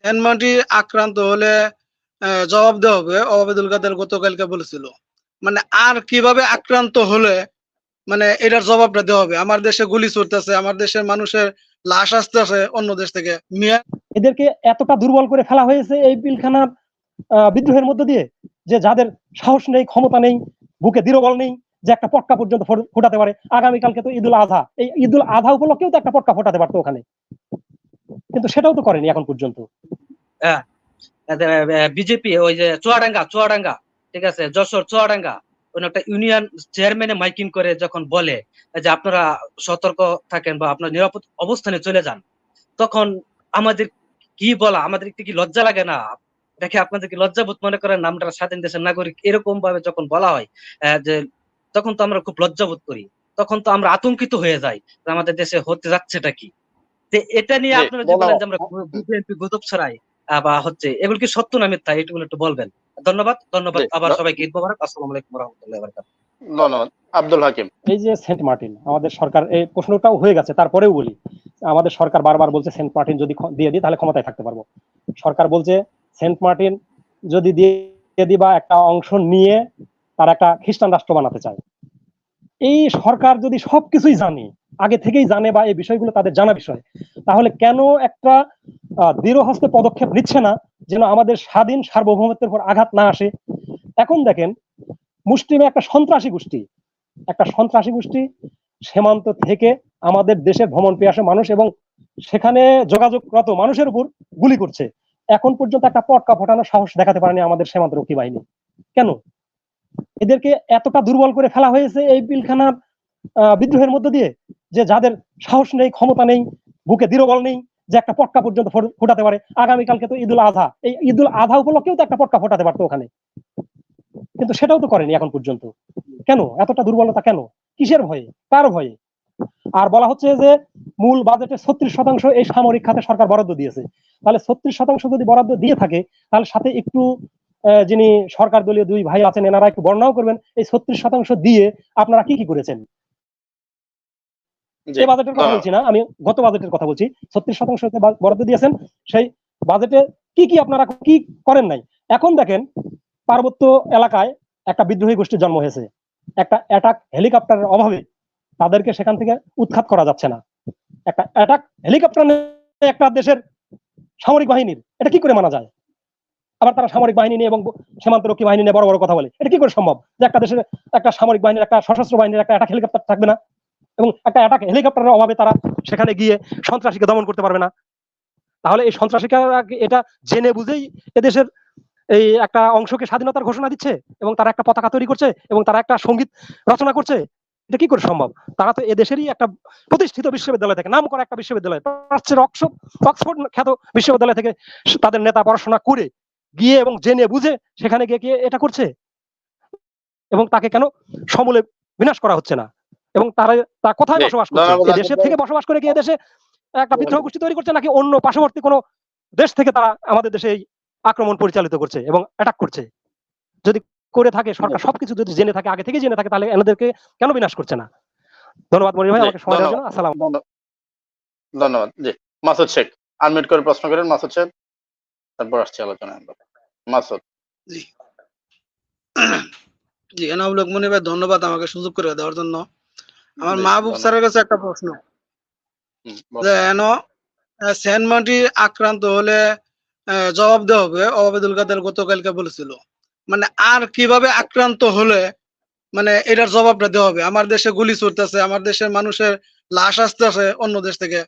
এনমাটি আক্রান্ত হলে জবাব দেওয়া হবে, ওবায়দুল কাদের গতকালকে বলেছিল। মানে আর কিভাবে আক্রান্ত হলে মানে এটার জবাবটা দেওয়া হবে। আমার দেশে গুলি চলতেছে, আমার দেশের মানুষের লাশ আসতেছে অন্য দেশ থেকে। এদেরকে এতটা দুর্বল করে ফেলা হয়েছে এই পিলখানার বিদ্রোহের মধ্য দিয়ে, যে যাদের সাহস নেই, ক্ষমতা নেই, বুকে দৃঢ়বল নেই, যে একটা পটকা পর্যন্ত ফোটাতে পারে। আগামীকালকে তো ঈদুল আজহা, এই ঈদুল আজহা উপলক্ষেও তো একটা পটকা ফোটাতে পারতো ওখানে, কিন্তু সেটাও তো করেনি এখন পর্যন্ত। বিজেপি ওই যে চুয়াডাঙ্গা, ঠিক আছে, যশোর চুয়াডাঙ্গা, একটা ইউনিয়ন চেয়ারম্যানে মাইকিং করে যখন বলে যে আপনারা সতর্ক থাকেন বা আপনার নিরাপদ অবস্থানে চলে যান, তখন আমাদের কি বলা, আমাদের কি লজ্জা লাগে না? দেখে আপনাদের কি লজ্জাবোধ মনে করেন? আমরা স্বাধীন দেশের নাগরিক, এরকম ভাবে যখন বলা হয় যে তখন তো আমরা খুব লজ্জাবোধ করি, তখন তো আমরা আতঙ্কিত হয়ে যাই আমাদের দেশে হতে যাচ্ছেটা কি। এটা নিয়ে আপনারা যে বলেন যে আমরা বিএনপি গুজব ছড়াই বা হচ্ছে, এগুলো কি সত্য না মিথ্যা, এগুলো একটু বলবেন। ধন্যবাদ আবার সবাইকে ঈদ মোবারক। আসসালামু আলাইকুম ওয়া রাহমাতুল্লাহি ওয়া বারাকাতুহু। ধন্যবাদ। আব্দুল হাকিম। এই যে সেন্ট মার্টিন, আমাদের সরকার, এই প্রশ্নটাও হয়ে গেছে, তারপরেও বলি, আমাদের সরকার বারবার বলছে সেন্ট মার্টিন যদি দিয়ে দিই তাহলে ক্ষমতায় থাকতে পারবো। সরকার বলছে সেন্ট মার্টিন যদি দিয়ে দিই বা একটা অংশ নিয়ে তার একটা খ্রিস্টান রাষ্ট্র বানাতে চায়। এই সরকার যদি সবকিছুই জানে, আগে থেকেই জানে, বা এই বিষয়গুলো তাদের জানা বিষয়, তাহলে কেন একটা দৃঢ় হস্তে পদক্ষেপ নিচ্ছে না যেন আমাদের স্বাধীন সার্বভৌমত্বের উপর আঘাত না আসে? এখন দেখেন, মুসলিমে একটা সন্ত্রাসী গোষ্ঠী সীমান্ত থেকে আমাদের দেশে ভ্রমণ পেয়ে আসে মানুষ, এবং সেখানে যোগাযোগরত মানুষের উপর গুলি করছে। এখন পর্যন্ত একটা পটকা ফোটানোর সাহস দেখাতে পারেনি আমাদের সীমান্তরক্ষী বাহিনী। কেন? এদেরকে এতটা দুর্বল করে ফেলা হয়েছে এই পিলখানার বিদ্রোহের মধ্য দিয়ে, যে যাদের সাহস নেই, ক্ষমতা নেই, বুকে দৃঢ়বল নেই, যে একটা পটকা পর্যন্ত ফোটাতে পারে। আগামীকালকে তো ঈদুল আজহা, এই ঈদুল আজহা উপলক্ষেও তো একটা পটকা ফোটাতে পারতো ওখানে, কিন্তু সেটাও তো করেনি এখন পর্যন্ত। কেন এতটা দুর্বলতা? কেন? কিসের ভয়ে? কার ভয়ে? আর বলা হচ্ছে যে মূল বাজেটের 36% এই সামরিক খাতে সরকার বরাদ্দ দিয়েছে। তাহলে 36% যদি বরাদ্দ দিয়ে থাকে, তাহলে সাথে একটু যিনি সরকার দলীয় দুই ভাই আছেন এনারা একটু বর্ণনাও করবেন এই 36% দিয়ে আপনারা কি কি করেছেন। এই বাজেটের কথা বলছি না, আমি গত বাজেটের কথা বলছি। 36% বরাদ্দ দিয়েছেন, সেই বাজেটে কি কি আপনারা কি করেন নাই? এখন দেখেন, পার্বত্য এলাকায় একটা বিদ্রোহী গোষ্ঠীর জন্ম হয়েছে, একটা অ্যাটাক হেলিকপ্টারের অভাবে তাদেরকে সেখান থেকে উৎখাত করা যাচ্ছে না। একটা অ্যাটাক হেলিকপ্টার একটা দেশের সামরিক বাহিনীর, এটা কি করে মানা যায়? আবার তারা সামরিক বাহিনী নিয়ে এবং সীমান্তরক্ষী বাহিনী নিয়ে বড় বড় কথা বলে, এটা কি করে সম্ভব যে একটা দেশের একটা সামরিক বাহিনীর, একটা সশস্ত্র বাহিনীর একটা অ্যাটাক হেলিকপ্টার থাকবে না, এবং একটা অ্যাটাক হেলিকপ্টারের অভাবে তারা সেখানে গিয়ে সন্ত্রাসীকে দমন করতে পারবে না? তাহলে এই সন্ত্রাসীরা এটা জেনে বুঝেই এদেশের এই একটা অংশকে স্বাধীনতার ঘোষণা দিচ্ছে, এবং তারা একটা পতাকা তৈরি করছে, এবং তারা একটা সঙ্গীত রচনা করছে। এটা কি করে সম্ভব? তারা তো এদেশেরই একটা প্রতিষ্ঠিত বিশ্ববিদ্যালয় থেকে, নাম করা একটা বিশ্ববিদ্যালয়, প্রাচ্যের অক্সফোর্ড খ্যাত বিশ্ববিদ্যালয় থেকে তাদের নেতা পড়াশোনা করে গিয়ে এবং জেনে বুঝে সেখানে গিয়ে এটা করছে, এবং তাকে কেন সমূলে বিনাশ করা হচ্ছে না? এবং তারা কোথায় বসবাস করছে? দেশের থেকে বসবাস করে গিয়ে দেশে একটা বিদ্রোহ গোষ্ঠী তৈরি করছে, নাকি অন্য পার্শ্ববর্তী কোনো দেশ থেকে তারা আমাদের দেশে এই আক্রমণ পরিচালিত করছে এবং অ্যাটাক করছে? যদি করে থাকে, সরকার সবকিছু যদি জেনে থাকে, আগে থেকে জেনে থাকে, তাহলে এনাদেরকে কেন বিনাশ করছে না? ধন্যবাদ মনির ভাই আমাকে সময় দেওয়ার জন্য। আসসালাম। ধন্যবাদ। জি, মাসুদ শেখ আনমিউট করে প্রশ্ন করেন। মাসুদ শেখ, তারপর আসছে আলোচনায়। মাসুদ। জি জি, এনামুল হক মনির ভাই, ধন্যবাদ আমাকে সুযোগ করে দেওয়ার জন্য। আমার মাহবুব স্যারের কাছে একটা প্রশ্ন, যে সেন্ট মার্টিন আক্রান্ত হলে জবাব দেওয়া হবে, ওবায়দুল কাদের গতকালকে বলেছিল। মানে আর কিভাবে আক্রান্ত হলে মানে এটার জবাবটা দেওয়া হবে। আমার দেশে গুলি চলতেছে, আমার দেশের মানুষের লাশ আসতেছে অন্য দেশ থেকে।